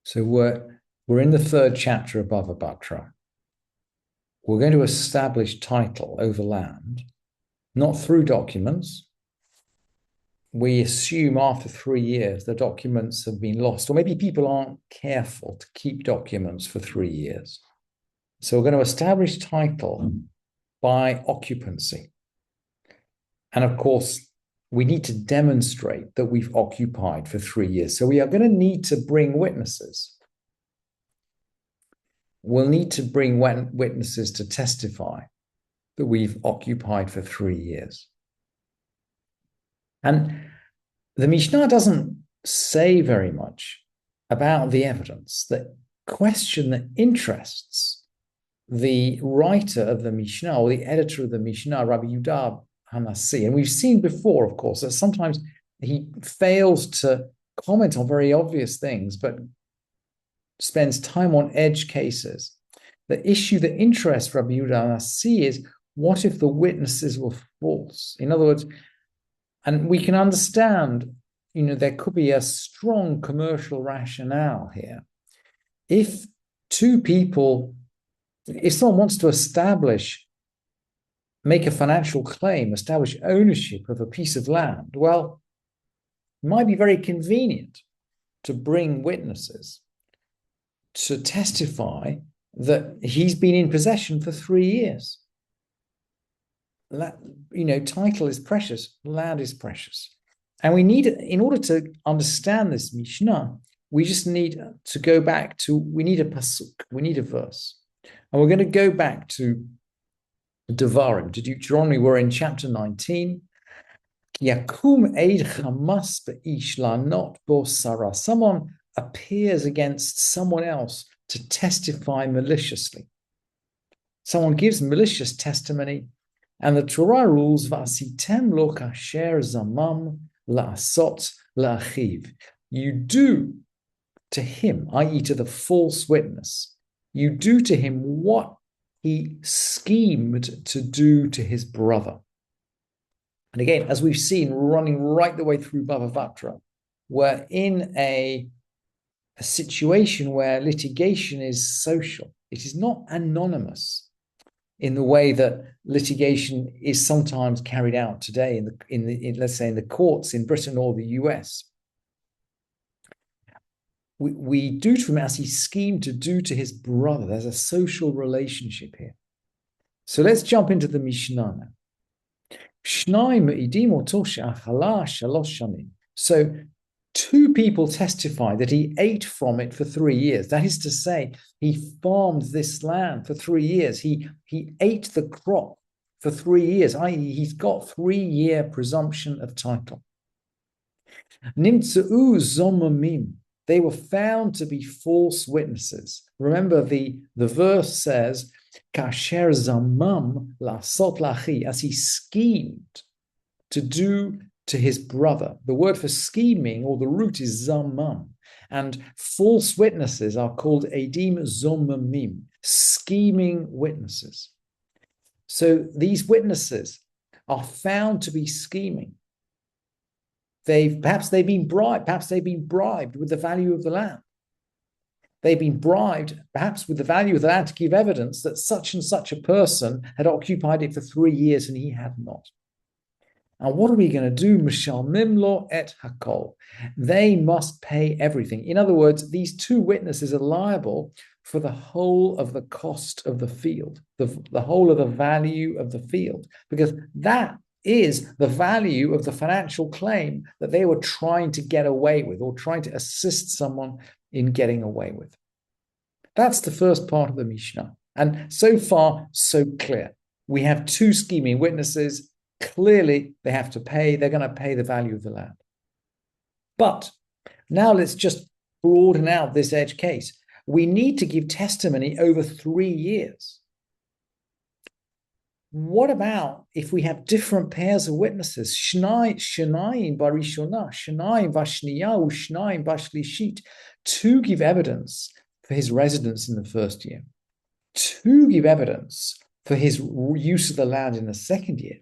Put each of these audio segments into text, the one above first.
So we're in the third chapter of Bava. We're going to establish title over land, not through documents. We assume after 3 years the documents have been lost, or maybe people aren't careful to keep documents for 3 years. So we're going to establish title by occupancy. And of course, we need to demonstrate that we've occupied for 3 years. So we are going to need to bring witnesses. We'll need to bring witnesses to testify that we've occupied for 3 years. And the Mishnah doesn't say very much about the evidence. The question that interests the writer of the Mishnah, or the editor of the Mishnah, Rabbi Yehuda Hanassi, and we've seen before, of course, that sometimes he fails to comment on very obvious things, but spends time on edge cases. The issue that interests Rabbi Yehuda Hanassi is, what if the witnesses were false? In other words, and we can understand, there could be a strong commercial rationale here. If someone wants to make a financial claim, establish ownership of a piece of land, well, it might be very convenient to bring witnesses to testify that he's been in possession for 3 years. Title is precious, land is precious. And in order to understand this Mishnah, we just need to go back we need a pasuk, we need a verse. And we're going to go back to Devarim, to Deuteronomy. We're in chapter 19. Yakum eid chamas be'ish la'not bo sarah. Someone appears against someone else to testify maliciously. Someone gives malicious testimony, and the Torah rules, v'asitem lo kasher zamam la'asot la'achiv. You do to him, i.e. to the false witness, you do to him what he schemed to do to his brother. And again, as we've seen, running right the way through Batra, we're in a situation where litigation is social. It is not anonymous in the way that litigation is sometimes carried out today let's say in the courts in Britain or the US. We do to him as he schemed to do to his brother. There's a social relationship here. So let's jump into the Mishnah now. So 2 people testify that he ate from it for 3 years. That is to say, he farmed this land for 3 years. He ate the crop for 3 years, i.e. he's got 3-year presumption of title. Nimtza'u zomamim. They were found to be false witnesses. Remember, the verse says, kasher zamam la'asot la'achi, as he schemed to do to his brother. The word for scheming, or the root, is zamam. And false witnesses are called edim zomamim, scheming witnesses. So these witnesses are found to be scheming. Perhaps they've been bribed with the value of the land. They've been bribed, perhaps with the value of the land, to give evidence that such and such a person had occupied it for 3 years and he had not. And what are we going to do? Mishalmim lo et hakol. They must pay everything. In other words, these 2 witnesses are liable for the whole of the cost of the field, the whole of the value of the field, because that is the value of the financial claim that they were trying to get away with, or trying to assist someone in getting away with. That's the first part of the Mishnah. And so far, so clear. We have 2 scheming witnesses. Clearly, they have to pay. They're going to pay the value of the land. But now let's just broaden out this edge case. We need to give testimony over 3 years. What about if we have different pairs of witnesses? Shnayim barishona, shnayim vashniya, shnayim bashlishit. 2 give evidence for his residence in the first year. 2 give evidence for his use of the land in the second year.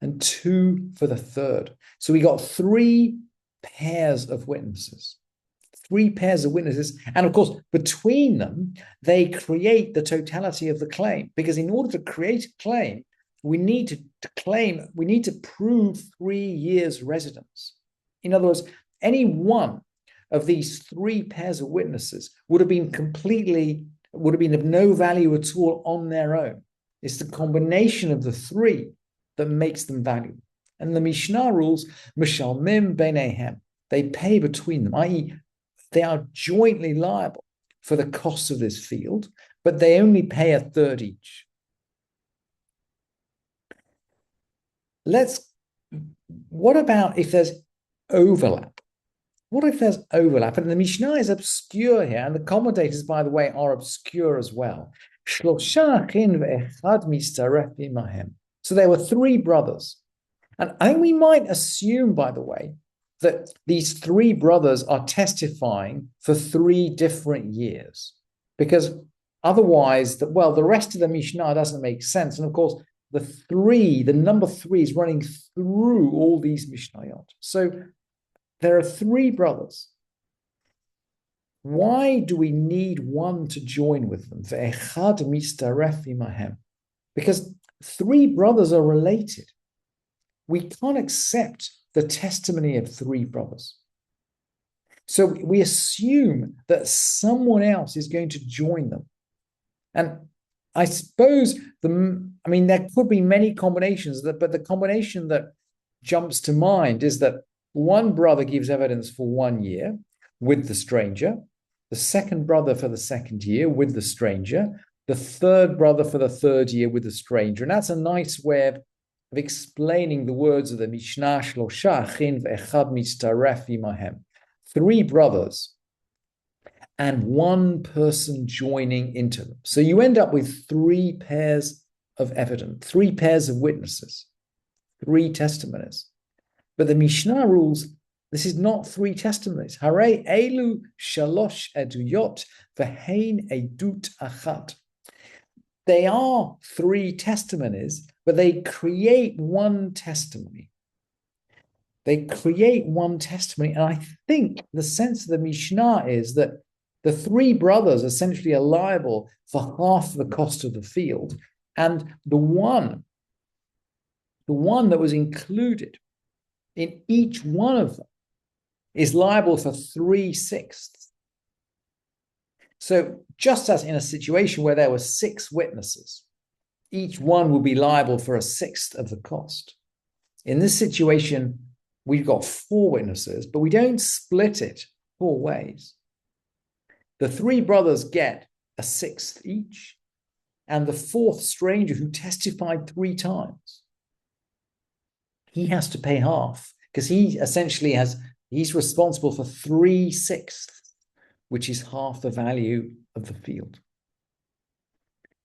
And 2 for the third. So we got 3 pairs of witnesses. Three pairs of witnesses. And of course, between them, they create the totality of the claim. Because in order to create a claim, we need to prove 3 years residence. In other words, any one of these three pairs of witnesses would have been of no value at all on their own. It's the combination of the three that makes them valuable. And the Mishnah rules, Mishalmim Beinehem, they pay between them, i.e., they are jointly liable for the costs of this field, but they only pay a third each. What about if there's overlap? What if there's overlap? And the Mishnah is obscure here, and the commentators, by the way, are obscure as well. So there were three brothers. And I think we might assume, by the way, that these three brothers are testifying for 3 different years. Because otherwise, the rest of the Mishnah doesn't make sense. And of course, the number 3 is running through all these Mishnayot. So there are 3 brothers. Why do we need one to join with them? Because 3 brothers are related. We can't accept the testimony of 3 brothers. So we assume that someone else is going to join them. And I suppose there could be many combinations, but the combination that jumps to mind is that one brother gives evidence for 1 year with the stranger, the second brother for the second year with the stranger, the third brother for the third year with the stranger. And that's a nice way of explaining the words of the Mishnah, 3 brothers and 1 person joining into them. So you end up with 3 pairs of evidence, 3 pairs of witnesses, 3 testimonies. But the Mishnah rules, this is not 3 testimonies. Hare elu shalosh eduyot v'hein edut achat. They are 3 testimonies, but they create 1 testimony. They create 1 testimony. And I think the sense of the Mishnah is that the 3 brothers essentially are liable for half the cost of the field. And the one that was included in each one of them is liable for 3/6. So just as in a situation where there were 6 witnesses, each one will be liable for 1/6 of the cost. In this situation, we've got 4 witnesses, but we don't split it 4 ways. The 3 brothers get 1/6 each, and the 4th stranger who testified 3 times, he has to pay half, because he's responsible for 3/6, which is half the value of the field.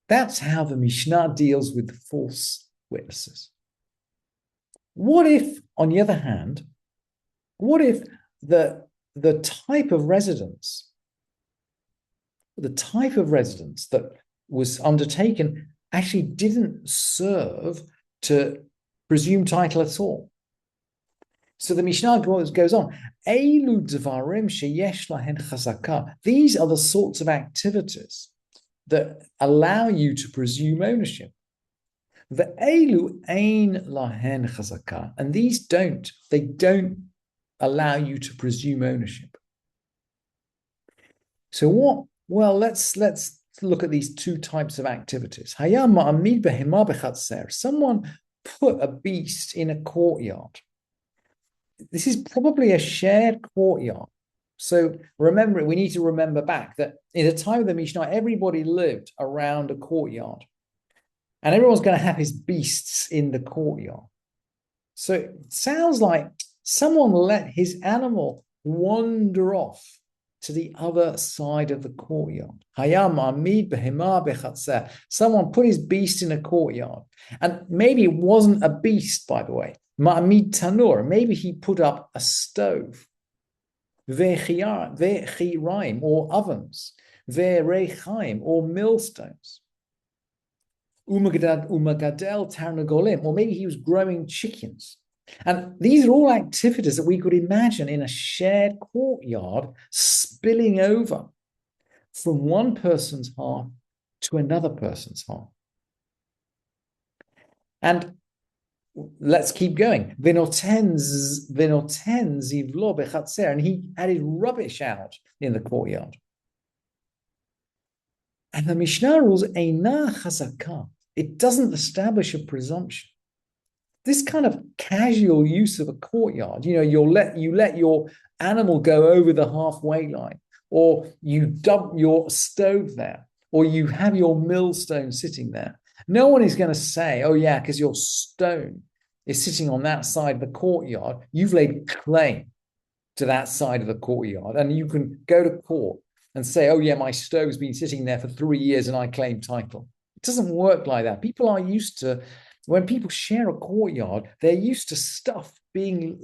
That's how the Mishnah deals with false witnesses. What if, on the other hand, the type of residence that was undertaken actually didn't serve to presume title at all? So the Mishnah goes on. These are the sorts of activities that allow you to presume ownership. And these don't allow you to presume ownership. So what? Well, let's look at these 2 types of activities. Someone put a beast in a courtyard. This is probably a shared courtyard. So we need to remember back that in the time of the Mishnah, everybody lived around a courtyard. And everyone's going to have his beasts in the courtyard. So it sounds like someone let his animal wander off to the other side of the courtyard. Someone put his beast in a courtyard. And maybe it wasn't a beast, by the way. Ma'amid tanur. Maybe he put up a stove. Ve'chiraim, or ovens. Ve'rechaim, or millstones. Umagadel tarnagolim, or maybe he was growing chickens. And these are all activities that we could imagine in a shared courtyard spilling over from one person's half to another person's half. And let's keep going. And he added rubbish out in the courtyard. And the Mishnah rules, Eina chazaka. It doesn't establish a presumption. This kind of casual use of a courtyard, you let your animal go over the halfway line, or you dump your stove there, or you have your millstone sitting there. No one is going to say, oh yeah, because your stone is sitting on that side of the courtyard, you've laid claim to that side of the courtyard, and you can go to court and say, oh yeah, my stove's been sitting there for 3 years and I claim title. It doesn't work like that. People are used to, when people share a courtyard, they're used to stuff being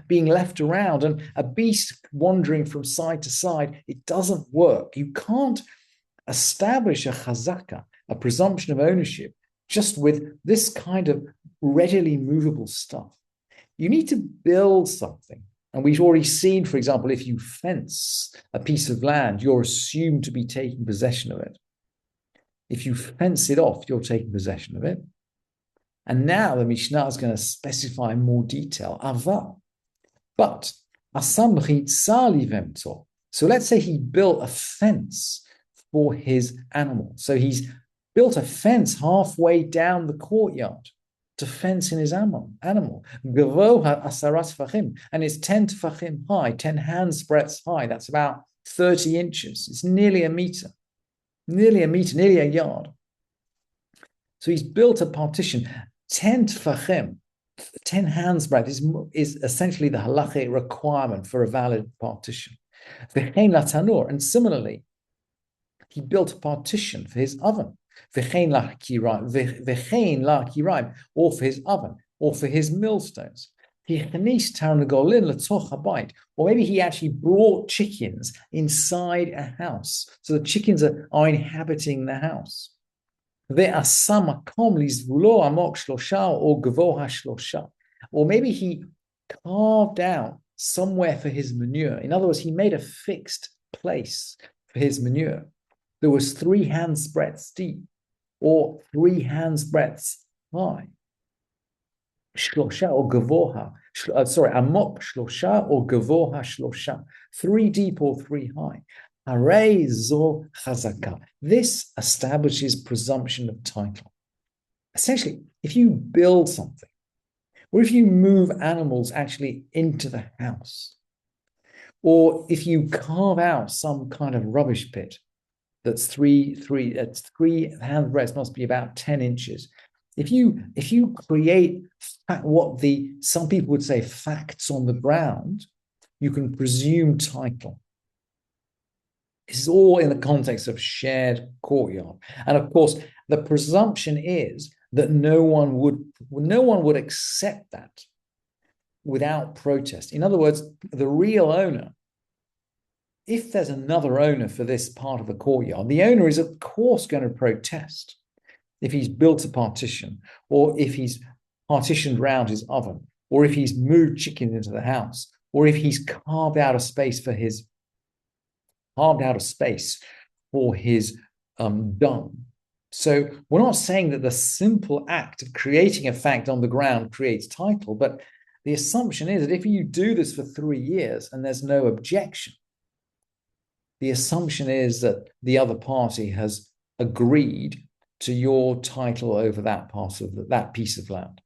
left around and a beast wandering from side to side. It doesn't work. You can't establish a chazaka, a presumption of ownership, just with this kind of readily movable stuff. You need to build something. And we've already seen, for example, if you fence a piece of land, you're assumed to be taking possession of it. If you fence it off, you're taking possession of it. And now the Mishnah is going to specify in more detail. Ava. But so let's say he built a fence for his animal. So he's built a fence halfway down the courtyard to fence in his animal. Gavoha asaras tefachim, and it's 10 tefachim high, 10 hands breadths high. That's about 30 inches. It's nearly a meter, nearly a yard. So he's built a partition. 10 tefachim, 10 hands breadth is essentially the halachic requirement for a valid partition. And similarly, he built a partition for his oven. Or for his oven, or for his millstones. Or maybe he actually brought chickens inside a house. So the chickens are inhabiting the house. Or maybe he carved out somewhere for his manure. In other words, he made a fixed place for his manure. There was 3 hands breadths deep, or 3 hands breadths high. Shlosha or gavoha. Amok shlosha or gavoha shlosha. 3 deep or 3 high. Harei zo chazaka. This establishes presumption of title. Essentially, if you build something, or if you move animals actually into the house, or if you carve out some kind of rubbish pit that's 3 hand breadths, must be about 10 inches. If you create what some people would say facts on the ground, you can presume title. This is all in the context of shared courtyard. And of course, the presumption is that no one would accept that without protest. In other words, the real owner, if there's another owner for this part of the courtyard, the owner is of course going to protest if he's built a partition, or if he's partitioned around his oven, or if he's moved chickens into the house, or if he's carved out a space for his dung. So we're not saying that the simple act of creating a fact on the ground creates title, but the assumption is that if you do this for 3 years and there's no objection, the assumption is that the other party has agreed to your title over that piece of land.